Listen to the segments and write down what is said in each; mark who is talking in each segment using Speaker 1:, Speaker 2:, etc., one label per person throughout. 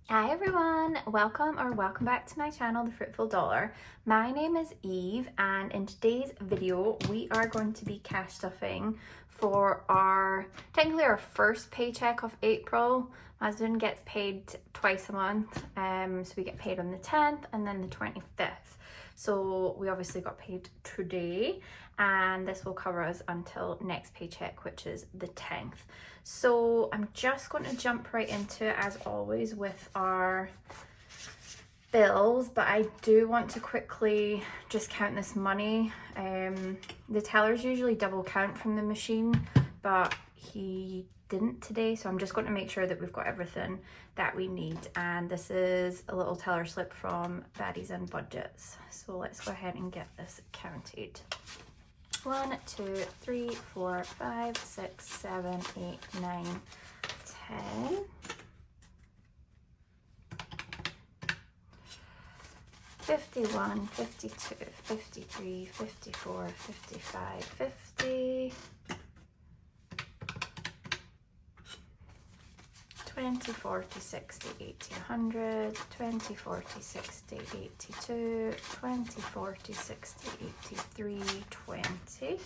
Speaker 1: Hi everyone, welcome back to my channel, The Fruitful Dollar. My name is Eve and in today's video we are going to be cash stuffing for technically our first paycheck of April. My husband gets paid twice a month, so we get paid on the 10th and then the 25th. So we obviously got paid today and this will cover us until next paycheck, which is the 10th. So I'm just going to jump right into it as always with our bills, but I do want to quickly just count this money. The tellers usually double count from the machine, but he didn't today, so I'm just going to make sure that we've got everything that we need. And this is a little teller slip from Baddies and Budgets. So let's go ahead and get this counted. 1, 2, 3, 4, 5, 6, 7, 8, 9, 10. 51, 52, 53, 54, 55, 50. 20, 40, 60, 80, 100, 20, 40, 60, 82, 20, 40, 60, 83, 20.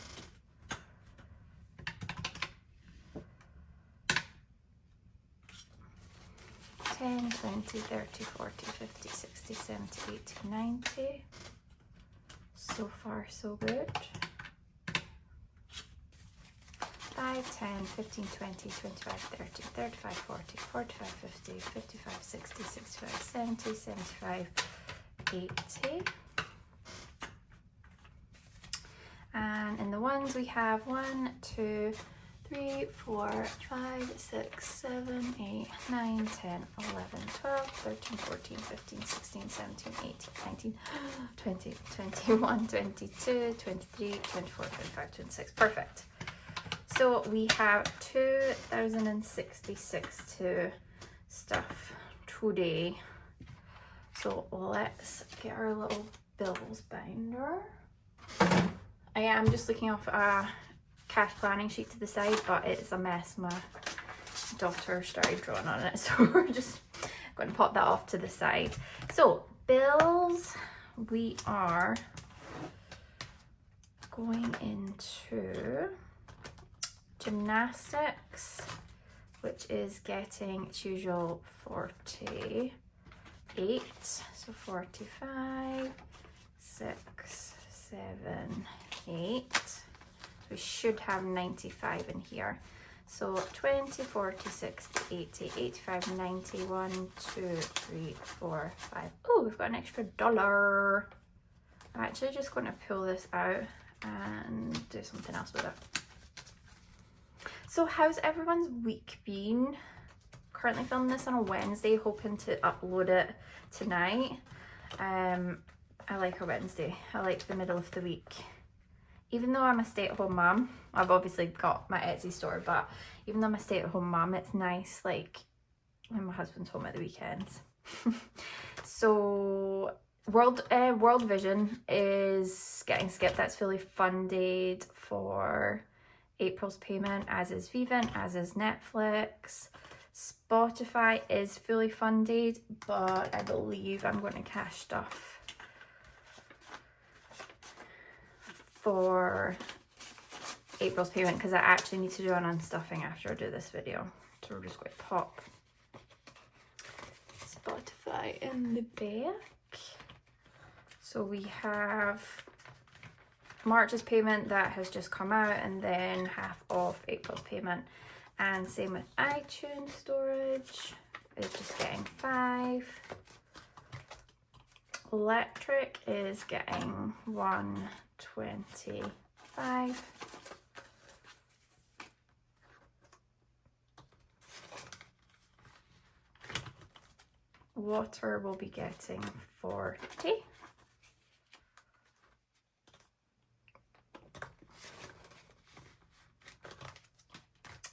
Speaker 1: 10, 20, 30, 40, 50, 60, 70, 80, 90. So far, so good. 5, 10, 15, 20, 25, 30, 35, 40, 45, 50, 55, 60, 65, 70, 75, 80. And in the ones we have 1, 2, 3, 4, 5, 6, 7, 8, 9, 10, 11, 12, 13, 14, 15, 16, 17, 18, 19, 20, 21, 22, 23, 24, 25, 26. Perfect. So we have 2,066 to stuff today. So let's get our little bills binder. I am just looking off a cash planning sheet to the side, but it's a mess. My daughter started drawing on it, so we're just going to pop that off to the side. So bills, we are going into gymnastics, which is getting its usual 48, so 45, 6, 7, 8. We should have 95 in here. So 20, 40, 60, 80, 85, 90, 1, 2, 3, 4, 5. Oh, we've got an extra $1. I'm actually just going to pull this out and do something else with it. So how's everyone's week been? Currently filming this on a Wednesday, hoping to upload it tonight. I like a Wednesday. I like the middle of the week. Even though I'm a stay-at-home mom, I've obviously got my Etsy store, but even though I'm a stay-at-home mom, it's nice like when my husband's home at the weekends. So World Vision is getting skipped. That's fully funded for April's payment, as is Vivint, as is Netflix. Spotify is fully funded, but I believe I'm going to cash stuff for April's payment because I actually need to do an unstuffing after I do this video. So we're just going to pop Spotify in the back. So we have March's payment that has just come out and then half off April's payment. And same with iTunes storage, it's just getting 5. Electric is getting 125. Water will be getting 40.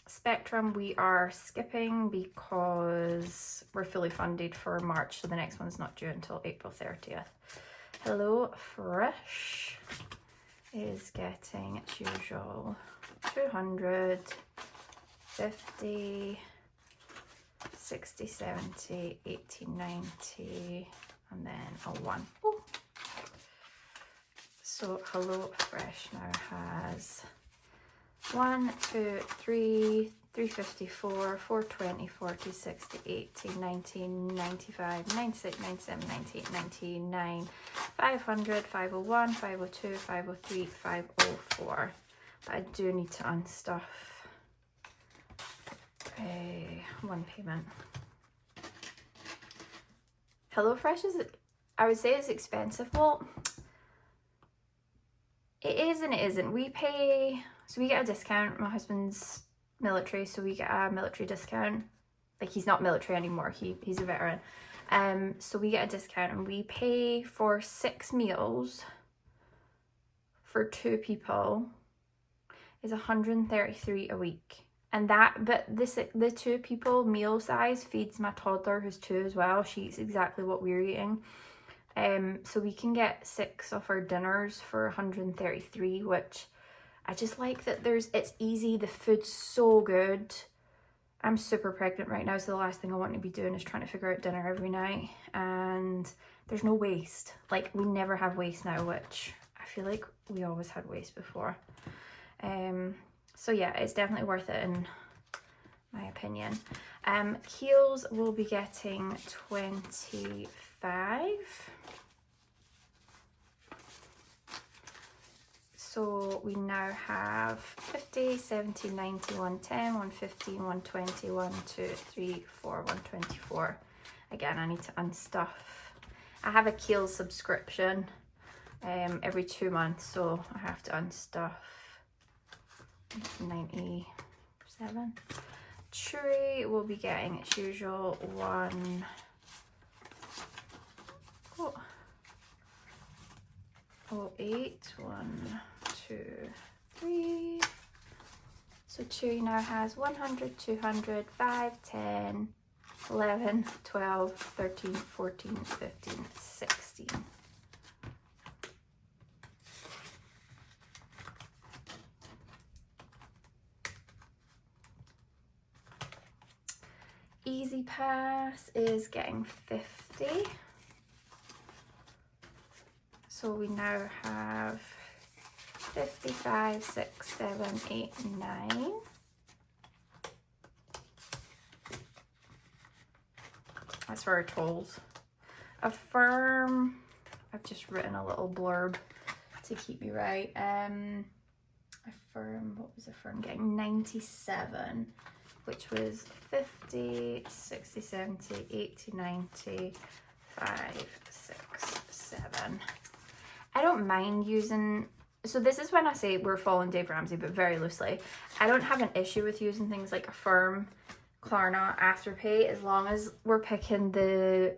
Speaker 1: Spectrum we are skipping because we're fully funded for March, so the next one's not due until April 30th. Hello Fresh is getting its usual 200, 50, 60, 70, 80, 90, and then a 1. Ooh. So Hello Fresh now has 1, 2, 3, 354, 420, 40, 60, 80, 90, 95, 96, 97, 98, 99, 500, 501, 502, 503, 504. But I do need to unstuff one payment. HelloFresh is, I would say it's expensive. Well, it is and it isn't. We pay, so we get a discount. My husband's military, so we get a military discount. Like, he's not military anymore, he's a veteran. So we get a discount, and we pay for 6 meals for 2 people is 133 a week. And that, but the 2 people meal size feeds my toddler who's 2 as well. She eats exactly what we're eating. So we can get 6 of our dinners for 133, which I just like that it's easy, the food's so good. I'm super pregnant right now, so the last thing I want to be doing is trying to figure out dinner every night, and there's no waste. Like, we never have waste now, which I feel like we always had waste before. So yeah, it's definitely worth it in my opinion. Heels will be getting 25. So we now have 50, 70, 90, 110, 115, 120, 1, 2, 3, 4, 124. Again, I need to unstuff. I have a Kiehl's subscription every 2 months, so I have to unstuff 97. Chewy will be getting its usual 1, 08, 1, 2, 3. So Chewy now has 100, 200, 5, 10, 11, 12, 13, 14, 15, 16. Easy Pass is getting 50. So we now have 55, 6, 7, 8, 9. That's for our tolls. Affirm, I've just written a little blurb to keep me right. Affirm, what was Affirm getting? 97. Which was 50, 60, 70, 80, 90, 5, 6, 7. I don't mind using, so this is when I say we're following Dave Ramsey, but very loosely. I don't have an issue with using things like Affirm, Klarna, Afterpay, as long as we're picking the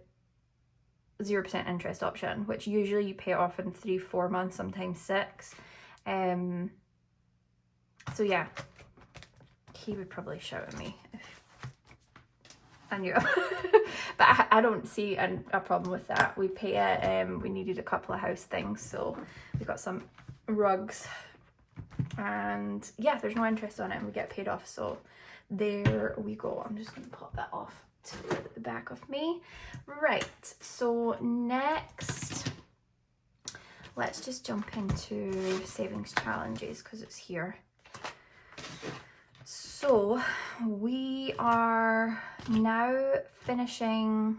Speaker 1: 0% interest option, which usually you pay off in 3-4 months, sometimes 6. So yeah. He would probably shout at me if I knew. But I don't see a problem with that. We pay it. We needed a couple of house things, so we got some rugs, and yeah, there's no interest on it, and we get paid off. So there we go. I'm just going to pop that off to the back of me. Right, so next, let's just jump into savings challenges because it's here. So we are now finishing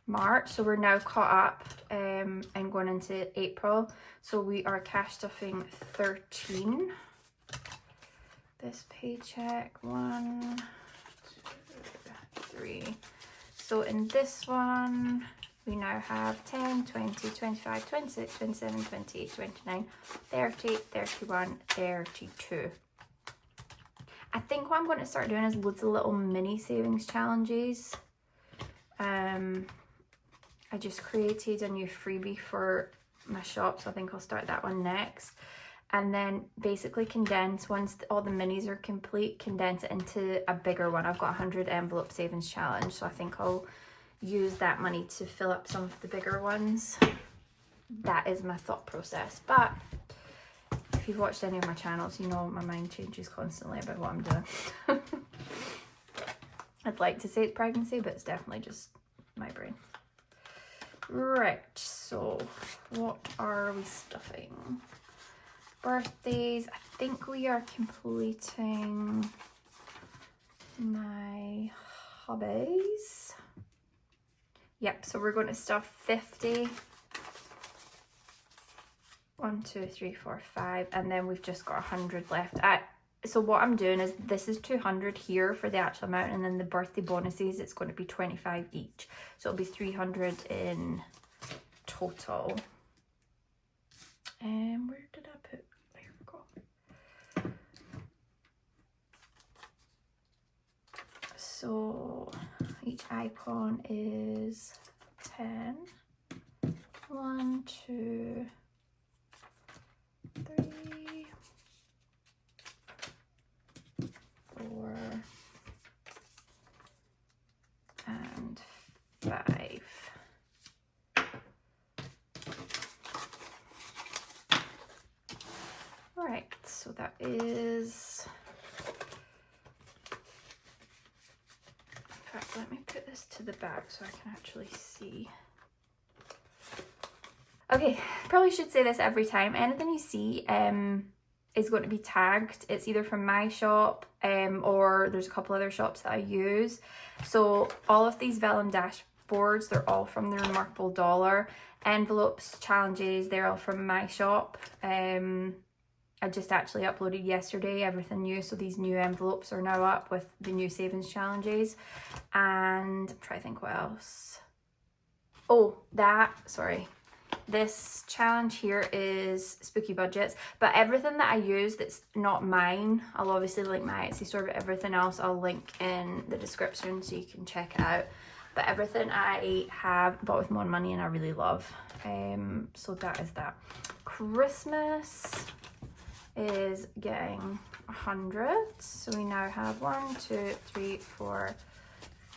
Speaker 1: March, so we're now caught up and going into April. So we are cash stuffing 13. This paycheck, 1, 2, 3. So in this one, we now have 10, 20, 25, 26, 27, 28, 29, 30, 31, 32. I think what I'm going to start doing is loads of little mini savings challenges. I just created a new freebie for my shop, so I think I'll start that one next. And then basically condense, once all the minis are complete, condense it into a bigger one. I've got 100 envelope savings challenge, so I think I'll use that money to fill up some of the bigger ones. That is my thought process. But if you've watched any of my channels, you know my mind changes constantly about what I'm doing. I'd like to say it's pregnancy, but it's definitely just my brain. Right, so what are we stuffing? Birthdays. I think we are completing my hobbies. Yep, so we're going to stuff 50. 1, 2, 3, 4, 5, and then we've just got 100 left. So what I'm doing is, this is 200 here for the actual amount, and then the birthday bonuses, it's going to be 25 each. So it'll be 300 in total. And where did I put, there we go. So each icon is 10. 1, 2, 3, 4, and 5. Right, so that is, in fact, let me put this to the back so I can actually see. Okay, probably should say this every time. Anything you see is going to be tagged. It's either from my shop or there's a couple other shops that I use. So all of these Vellum Dashboards, they're all from the Remarkable Dollar. Envelopes, challenges, they're all from my shop. I just actually uploaded yesterday everything new, so these new envelopes are now up with the new savings challenges. And I'm trying to think what else. Oh, sorry. This challenge here is spooky budgets, but everything that I use that's not mine, I'll obviously link my Etsy store, but everything else I'll link in the description so you can check it out. But everything I have bought with my own money and I really love. So that is that. Christmas is getting 100, so we now have 1, 2, 3, 4,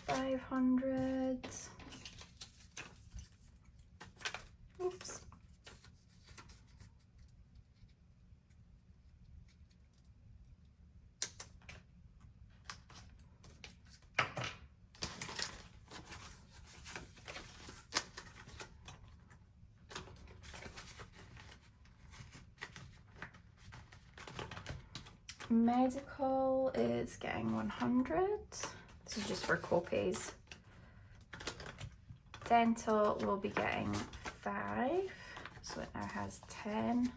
Speaker 1: 500. Oops. Medical is getting 100. This is just for co-pays. Dental will be getting 5, so it now has 10.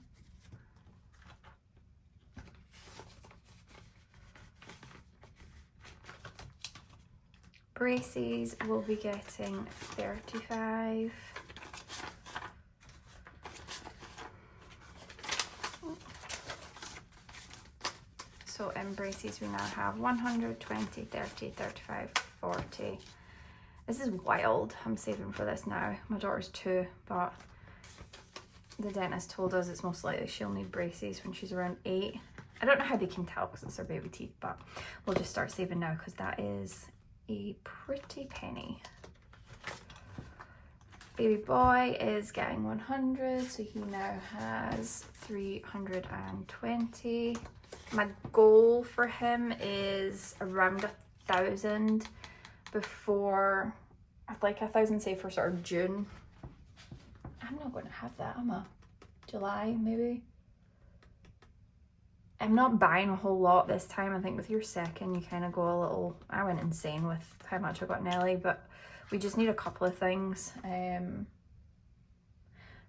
Speaker 1: Braces will be getting 35. So in braces we now have 100, 20, 30, 35, 40. This is wild. I'm saving for this now. My daughter's 2, but the dentist told us it's most likely she'll need braces when she's around 8. I don't know how they can tell because it's her baby teeth, but we'll just start saving now because that is a pretty penny. Baby boy is getting 100, so he now has 320. My goal for him is around 1,000 before, I'd like 1,000 say for sort of June. I'm not going to have that, am I? July maybe? I'm not buying a whole lot this time. I think with your second you kind of go a little, I went insane with how much I got Nelly, but we just need a couple of things.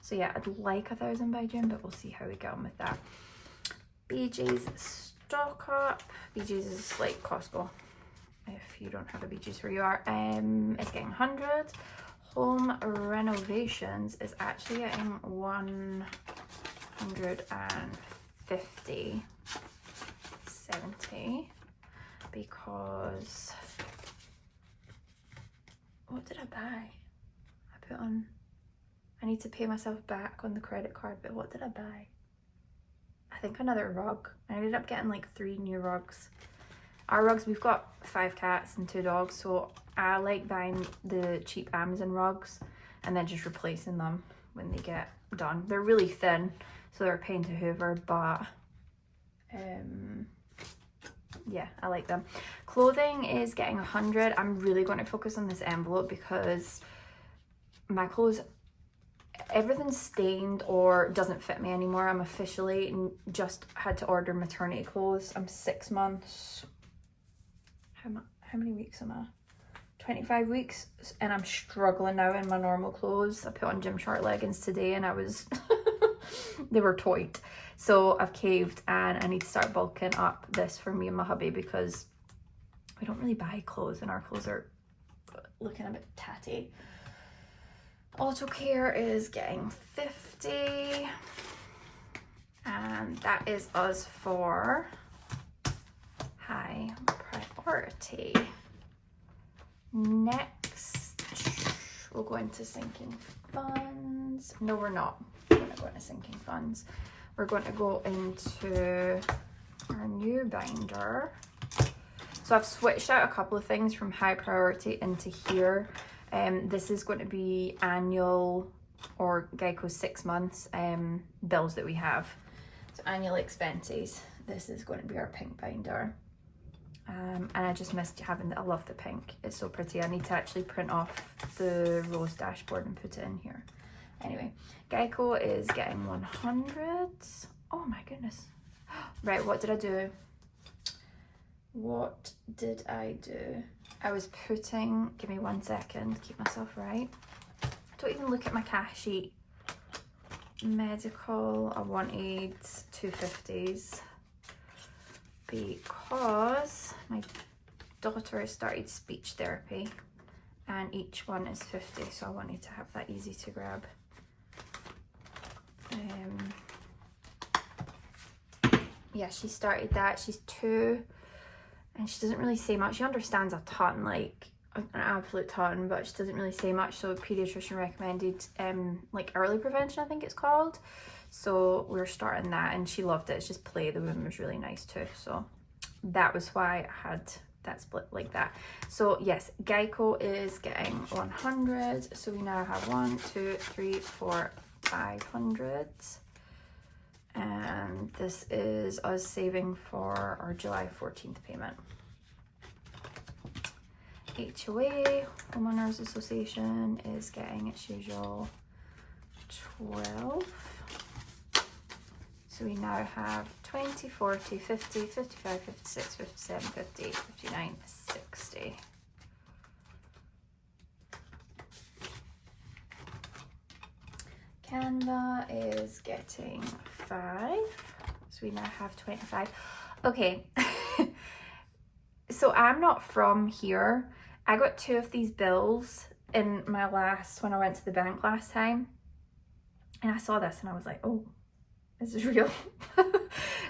Speaker 1: So yeah, I'd like 1,000 by June, but we'll see how we get on with that. BJ's stock up. BJ's is like Costco if you don't have a BJ's where you are. It's getting 100. Home renovations is actually getting 150. 70 because what did I buy? I put on, I need to pay myself back on the credit card, but what did I buy? I think another rug. I ended up getting like 3 new rugs. Our rugs, we've got 5 cats and 2 dogs, so I like buying the cheap Amazon rugs and then just replacing them when they get done. They're really thin, so they're a pain to hoover, but yeah, I like them. Clothing is getting 100. I'm really going to focus on this envelope because my clothes, everything's stained or doesn't fit me anymore. I'm officially just had to order maternity clothes. I'm 6 months. How many weeks am I? 25 weeks, and I'm struggling now in my normal clothes. I put on Gymshark leggings today and I was they were tight, so I've caved and I need to start bulking up this for me and my hubby because we don't really buy clothes and our clothes are looking a bit tatty. Auto care is getting 50, and that is us for high priority. Next, we'll go into sinking funds. No, we're not going to go into sinking funds. We're going to go into our new binder. So I've switched out a couple of things from high priority into here. This is going to be annual or Geico's 6 months bills that we have. So annual expenses. This is going to be our pink binder. And I just missed having I love the pink. It's so pretty. I need to actually print off the rose dashboard and put it in here. Anyway, Geico is getting 100. Oh my goodness. Right, what did I do? What did I do? I was putting, give me 1 second, keep myself right. Don't even look at my cash sheet. Medical, I wanted 250s. Because my daughter has started speech therapy and each one is 50, so I wanted to have that easy to grab. Yeah, she started that. She's 2 and she doesn't really say much. She understands a ton, like an absolute ton, but she doesn't really say much. So pediatrician recommended like early prevention, I think it's called. So we're starting that and she loved it. It's just play. The room was really nice too. So that was why I had that split like that. So yes, Geico is getting 100. So we now have 1, 2, 3, 4, 500. And this is us saving for our July 14th payment. HOA, Homeowners Association, is getting its usual 12. So we now have 20, 40, 50, 55, 56, 57, 58, 59, 60. Canva is getting 5. So we now have 25. Okay. So I'm not from here. I got 2 of these bills in when I went to the bank last time. And I saw this and I was like, oh, this is real.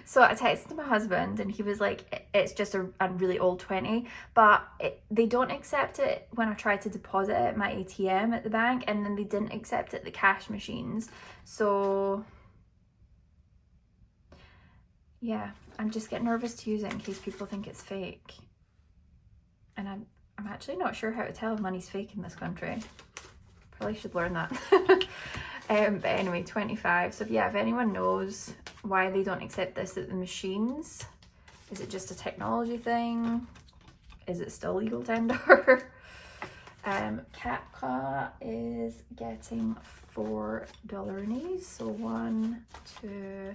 Speaker 1: So I texted my husband and he was like, it's just a really old 20, but they don't accept it when I tried to deposit it at my ATM at the bank, and then they didn't accept it at the cash machines. So yeah, I'm just getting nervous to use it in case people think it's fake. And I'm actually not sure how to tell if money's fake in this country. Probably should learn that. But anyway, 25. So yeah, if anyone knows why they don't accept this at the machines, is it just a technology thing? Is it still legal tender? Capca is getting $4. So 1, 2,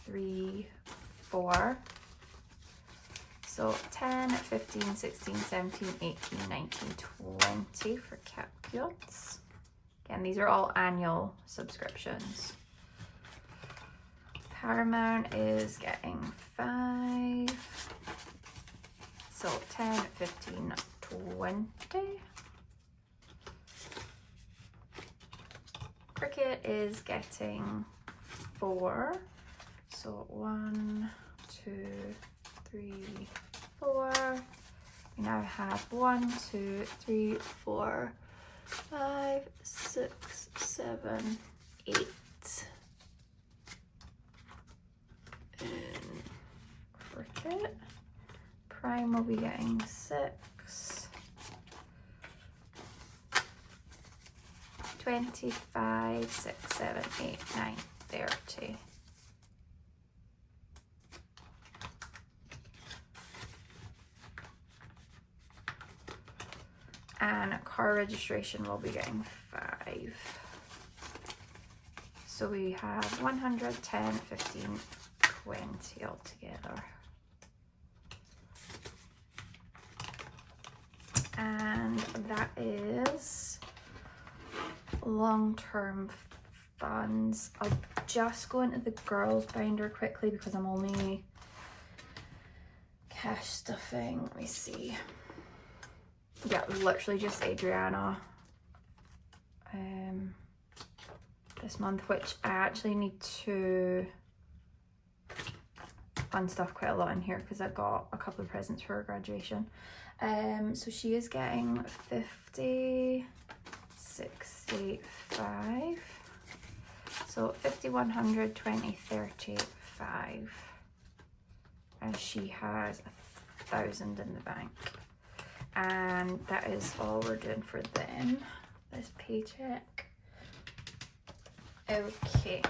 Speaker 1: 3, 4. So 10, 15, 16, 17, 18, 19, 20 for Capiots. Again, these are all annual subscriptions. Paramount is getting 5. So 10, 15, 20. Cricket is getting 4. So 1, 2, 3, 4. We now have 1, 2, 3, 4, 5, 6, 7, 8. And Cricket. Prime will be getting 6. 25, 6, 7, 8, 9, 30. and car registration will be getting 5. So we have 100, 10, 15, 20 altogether. And that is long-term funds. I'll just go into the girls binder quickly because I'm only cash stuffing. Let me see. Yeah, literally just Adriana this month, which I actually need to unstuff quite a lot in here because I got a couple of presents for her graduation. So she is getting 50, 65. So 50, 100, 20, 30, 5. And she has 1,000 in the bank. And that is all we're doing for them. This paycheck. Okay.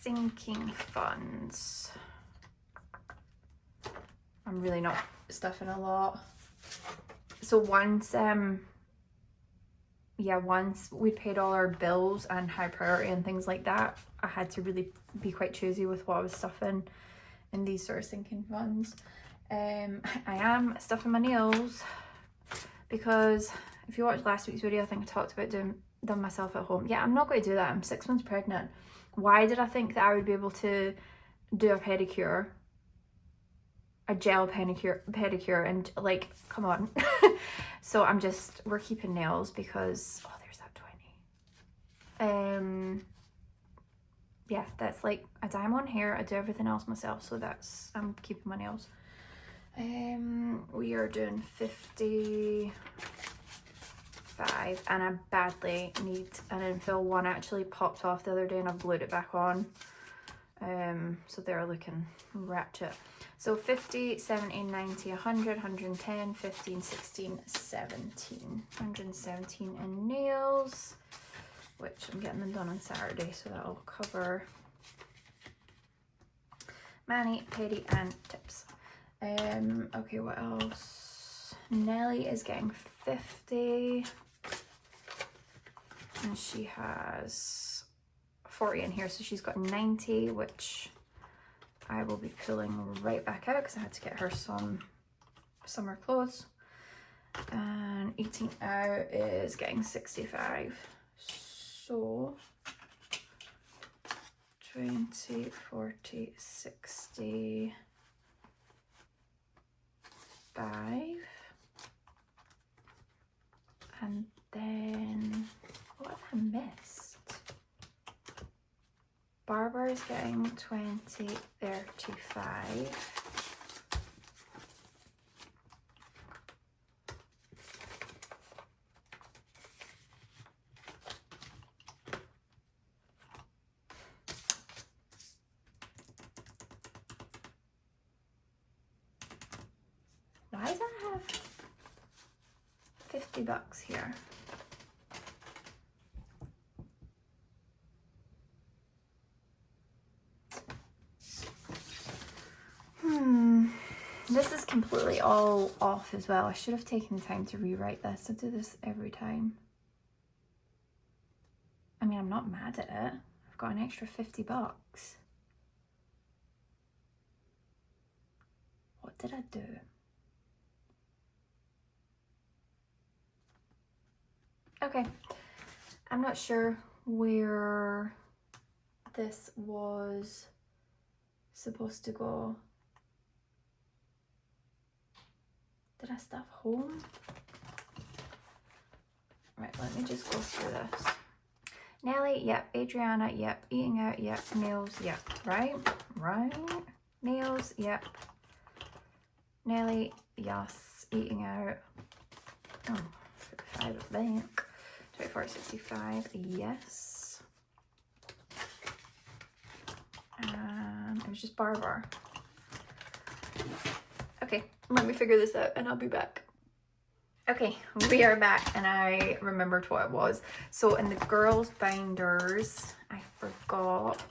Speaker 1: Sinking funds. I'm really not stuffing a lot. So once we paid all our bills and high priority and things like that, I had to really be quite choosy with what I was stuffing in these sort of sinking funds. I am stuffing my nails because if you watched last week's video, I think I talked about doing them myself at home. Yeah, I'm not going to do that. I'm 6 months pregnant. Why did I think that I would be able to do a pedicure, a gel pedicure, and like, come on. So we're keeping nails because, oh, there's that 20. Yeah, that's like a dime on hair. I do everything else myself, so I'm keeping my nails. We are doing 55, and I badly need an infill. One actually popped off the other day and I've glued it back on. So they're looking ratchet. So 50, 70, 90, 100, 110, 15, 16, 17. 117 in nails, which I'm getting them done on Saturday, so that'll cover mani, pedi, and tips. Okay, what else? Nelly is getting 50, and she has 40 in here, so she's got 90, which I will be pulling right back out because I had to get her some summer clothes. And eating out is getting 65, so 20, 40, 60, 5, and then what have I missed? Barbara is getting 20, 35. Why does that have $50 here? This is completely all off as well. I should have taken the time to rewrite this. I do this every time. I mean, I'm not mad at it. I've got an extra $50. What did I do? Okay, I'm not sure where this was supposed to go. Did I stuff home? Right, let me just go through this. Nelly, yep. Adriana, yep. Eating out, yep. Nails, yep. Right? Nails, yep. Nelly, yes. Eating out. Oh, 55 at bank. 24, 65, yes. And it was just Barbara. Okay, let me figure this out and I'll be back. Okay, we are back and I remembered what it was. So in the girls' binders, I forgot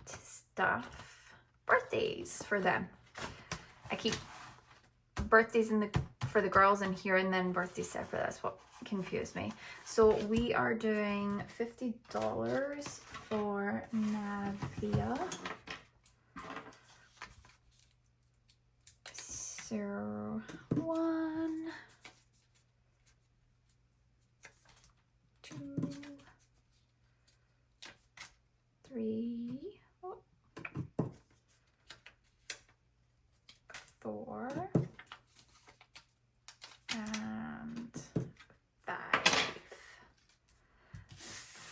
Speaker 1: to stuff birthdays for them. I keep birthdays for the girls in here and then birthdays separate. That's what confused me. So we are doing $50 for Navia. So 1, 2, 3, 4, and 5.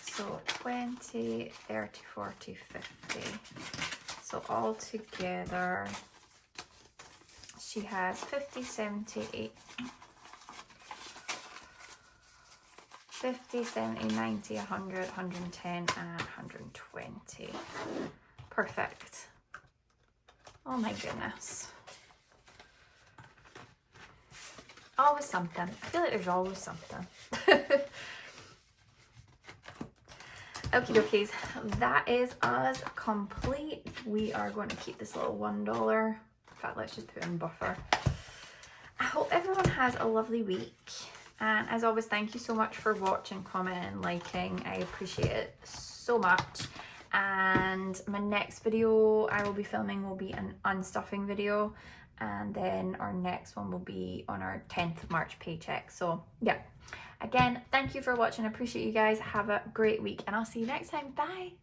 Speaker 1: So 20, 30, 40, 50. So all together she has 50, 70, 90, 100, 110, and 120. Perfect. Oh my goodness. Always something. I feel like there's always something. Okie dokies, that is us complete. We are going to keep this little $1. In fact, let's just put in buffer. I hope everyone has a lovely week. And as always, thank you so much for watching, commenting, liking. I appreciate it so much. And my next video I will be filming will be an unstuffing video. And then our next one will be on our 10th of March paycheck. So yeah, again, thank you for watching. I appreciate you guys. Have a great week and I'll see you next time. Bye.